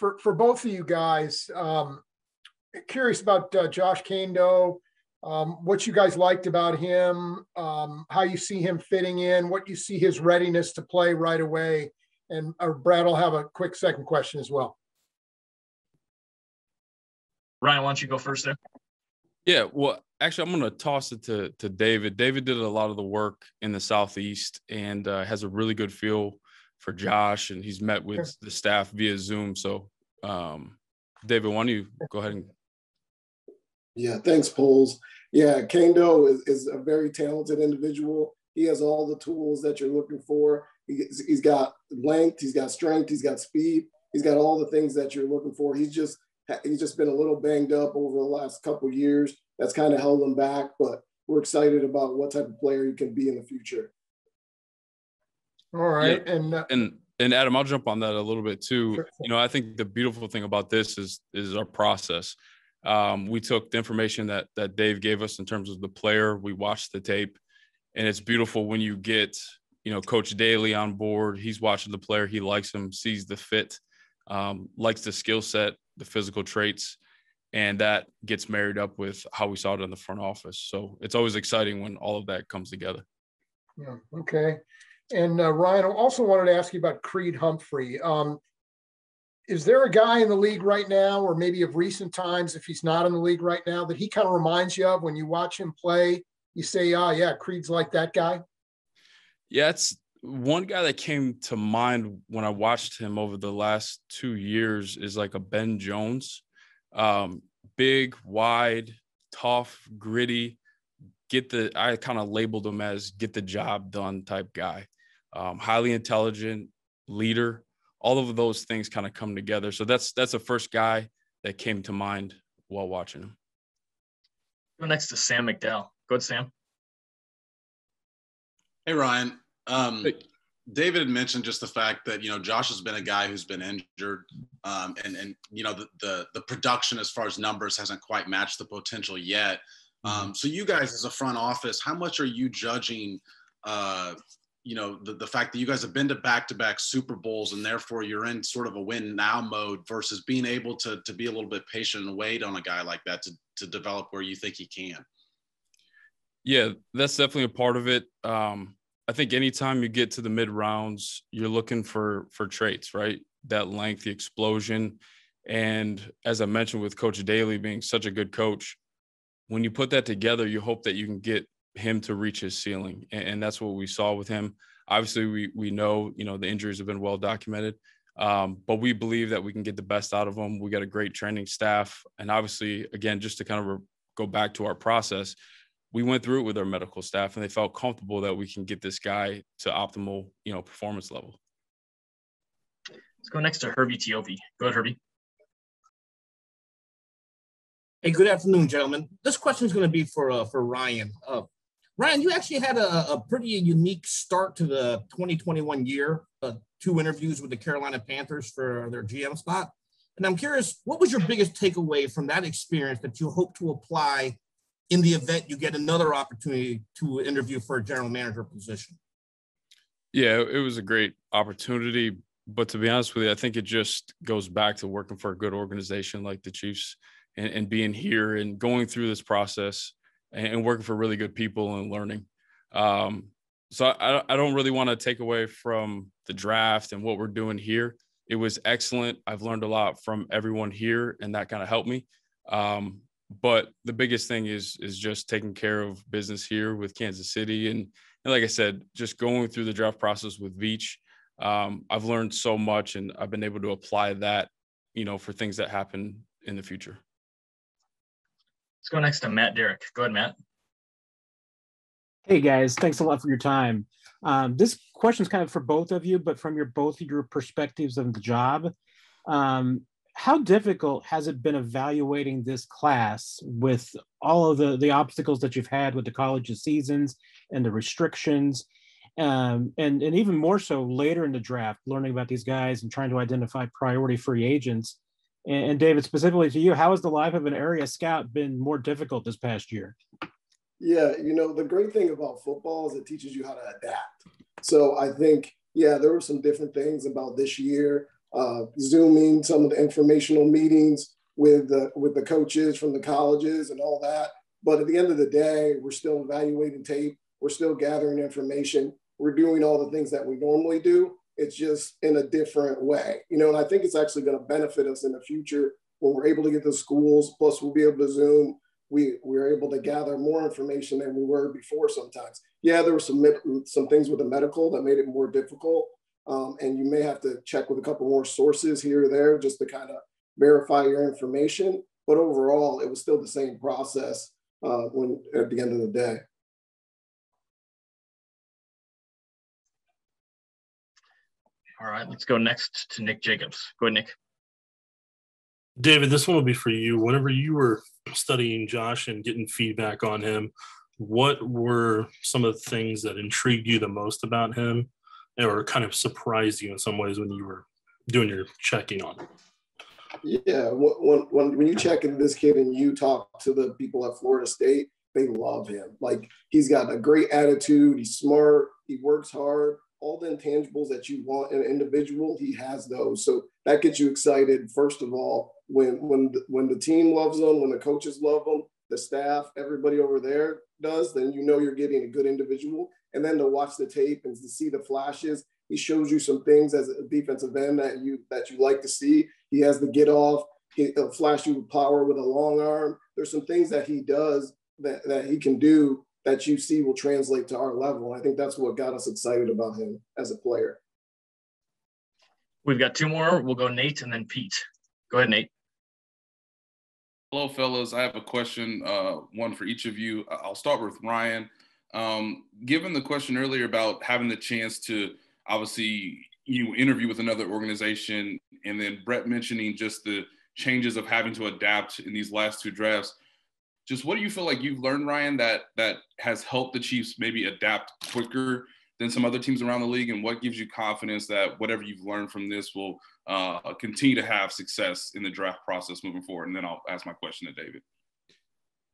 for both of you guys, curious about Josh Kainoh, what you guys liked about him, how you see him fitting in, what you see his readiness to play right away. And Brad will have a quick second question as well. Ryan, why don't you go first there? Yeah, well, actually, I'm going to toss it to David. David did a lot of the work in the Southeast and has a really good feel for Josh, and he's met with the staff via Zoom. So, David, why don't you go ahead and Yeah, thanks, Poles. Yeah, Kaindoh is a very talented individual. He has all the tools that you're looking for. He's got length, he's got strength, he's got speed, he's got all the things that you're looking for. He's just been a little banged up over the last couple of years. That's kind of held him back, but we're excited about what type of player he can be in the future. All right, yeah. And Adam, I'll jump on that a little bit too. Sure. You know, I think the beautiful thing about this is our process. We took the information that Dave gave us in terms of the player. We watched the tape, and it's beautiful when you get, you know, Coach Daly on board. He's watching the player. He likes him, sees the fit, likes the skill set, the physical traits, and that gets married up with how we saw it in the front office. So it's always exciting when all of that comes together. Yeah. Okay. And Ryan, I also wanted to ask you about Creed Humphrey. Is there a guy in the league right now, or maybe of recent times, if he's not in the league right now, that he kind of reminds you of when you watch him play? You say, oh, yeah, Creed's like that guy? Yeah, it's one guy that came to mind when I watched him over the last 2 years is like a Ben Jones. Big, wide, tough, gritty, I kind of labeled him as get the job done type guy. Highly intelligent, leader. All of those things kind of come together. So that's the first guy that came to mind while watching him. Go next to Sam McDowell. Go ahead, Sam. Hey, Ryan. David had mentioned just the fact that, you know, Josh has been a guy who's been injured, and you know, the production as far as numbers hasn't quite matched the potential yet. So you guys as a front office, how much are you judging, you know, the fact that you guys have been to back-to-back Super Bowls and therefore you're in sort of a win now mode versus being able to be a little bit patient and wait on a guy like that to develop where you think he can? Yeah, that's definitely a part of it. I think anytime you get to the mid rounds, you're looking for traits, right? That length, the explosion. And as I mentioned with Coach Daly being such a good coach, when you put that together, you hope that you can get him to reach his ceiling. And that's what we saw with him. Obviously, we know, you know, the injuries have been well documented, but we believe that we can get the best out of him. We got a great training staff. And obviously, again, just to kind of go back to our process, we went through it with our medical staff and they felt comfortable that we can get this guy to optimal, you know, performance level. Let's go next to Herbie Tiopi. Go ahead, Herbie. Hey, good afternoon, gentlemen. This question is going to be for Ryan. Ryan, you actually had a pretty unique start to the 2021 year, 2 interviews with the Carolina Panthers for their GM spot. And I'm curious, what was your biggest takeaway from that experience that you hope to apply in the event you get another opportunity to interview for a general manager position? Yeah, it was a great opportunity. But to be honest with you, I think it just goes back to working for a good organization like the Chiefs and being here and going through this process and working for really good people and learning. So I don't really want to take away from the draft and what we're doing here. It was excellent. I've learned a lot from everyone here, and that kind of helped me. But the biggest thing is just taking care of business here with Kansas City. And like I said, just going through the draft process with Veach, I've learned so much, and I've been able to apply that, you know, for things that happen in the future. Let's go next to Matt Derrick. Go ahead, Matt. Hey, guys. Thanks a lot for your time. This question is kind of for both of you, but from both of your perspectives of the job. How difficult has it been evaluating this class with all of the obstacles that you've had with the college seasons and the restrictions, and even more so later in the draft, learning about these guys and trying to identify priority free agents? And David, specifically to you, how has the life of an area scout been more difficult this past year? Yeah, you know, the great thing about football is it teaches you how to adapt. So I think, yeah, there were some different things about this year Zooming some of the informational meetings with the coaches from the colleges and all that. But at the end of the day, we're still evaluating tape. We're still gathering information. We're doing all the things that we normally do. It's just in a different way, and I think it's actually going to benefit us in the future when we're able to get to schools. Plus, we'll be able to Zoom. We're able to gather more information than we were before sometimes. Yeah, there were some things with the medical that made it more difficult. And you may have to check with a couple more sources here or there just to kind of verify your information. But overall, it was still the same process at the end of the day. All right, let's go next to Nick Jacobs. Go ahead, Nick. David, this one will be for you. Whenever you were studying Josh and getting feedback on him, what were some of the things that intrigued you the most about him or kind of surprised you in some ways when you were doing your checking on him? Yeah, when you check in this kid and you talk to the people at Florida State, they love him. Like, he's got a great attitude. He's smart. He works hard. All the intangibles that you want in an individual, he has those. So that gets you excited, first of all, when the team loves him, when the coaches love him, the staff, everybody over there does, then you know you're getting a good individual. And then to watch the tape and to see the flashes, he shows you some things as a defensive end that you like to see. He has the get off, he'll flash you with power with a long arm. There's some things that he does that he can do that you see will translate to our level. I think that's what got us excited about him as a player. We've got two more. We'll go Nate and then Pete. Go ahead, Nate. Hello, fellas. I have a question, one for each of you. I'll start with Ryan. Given the question earlier about having the chance to obviously interview with another organization, and then Brett mentioning just the changes of having to adapt in these last two drafts, just what do you feel like you've learned, Ryan, that has helped the Chiefs maybe adapt quicker than some other teams around the league? And what gives you confidence that whatever you've learned from this will continue to have success in the draft process moving forward? And then I'll ask my question to David.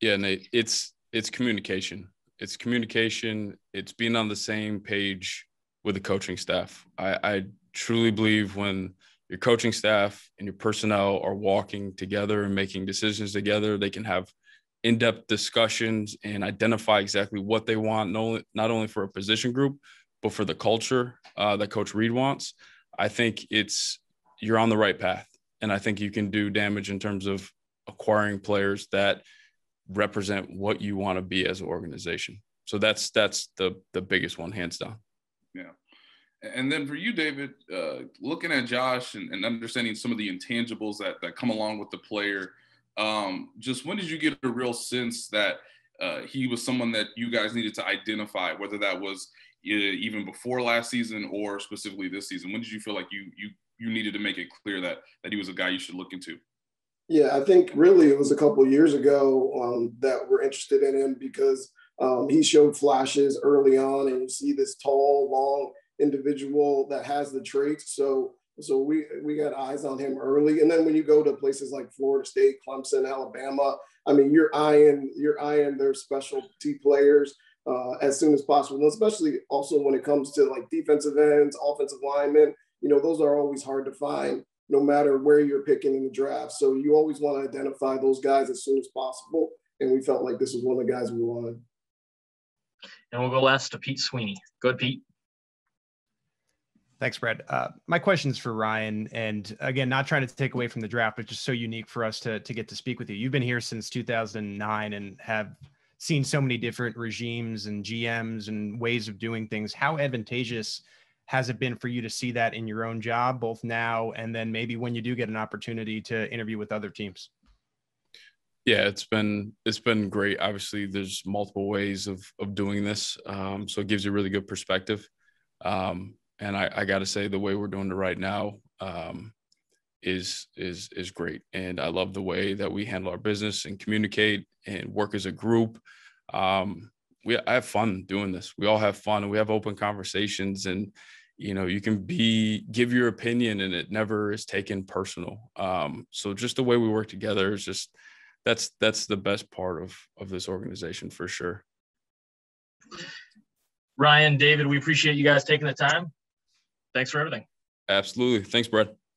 Yeah, Nate, it's communication. It's communication. It's being on the same page with the coaching staff. I truly believe when your coaching staff and your personnel are walking together and making decisions together, they can have in-depth discussions and identify exactly what they want, not only for a position group, but for the culture that Coach Reed wants. I think you're on the right path. And I think you can do damage in terms of acquiring players that represent what you want to be as an organization. So that's the biggest one, hands down. Yeah. And then for you, David, looking at Josh and understanding some of the intangibles that come along with the player, just when did you get a real sense that he was someone that you guys needed to identify, whether that was even before last season or specifically this season? When did you feel like you needed to make it clear that he was a guy you should look into? Yeah, I think really it was a couple of years ago that we're interested in him because he showed flashes early on, and you see this tall, long individual that has the traits. So we got eyes on him early. And then when you go to places like Florida State, Clemson, Alabama, I mean, you're eyeing their specialty players as soon as possible, and especially also when it comes to like defensive ends, offensive linemen. Those are always hard to find no matter where you're picking in the draft. So you always want to identify those guys as soon as possible. And we felt like this was one of the guys we wanted. And we'll go last to Pete Sweeney. Go ahead, Pete. Thanks, Brad. My question is for Ryan. And again, not trying to take away from the draft, but just so unique for us to get to speak with you. You've been here since 2009 and have seen so many different regimes and GMs and ways of doing things. How advantageous has it been for you to see that in your own job, both now and then maybe when you do get an opportunity to interview with other teams? Yeah, it's been great. Obviously, there's multiple ways of doing this, so it gives you a really good perspective. And I got to say, the way we're doing it right now is great. And I love the way that we handle our business and communicate and work as a group. I have fun doing this. We all have fun, and we have open conversations, and you can give your opinion and it never is taken personal. So just the way we work together is just, that's the best part of this organization for sure. Ryan, David, we appreciate you guys taking the time. Thanks for everything. Absolutely. Thanks, Brett.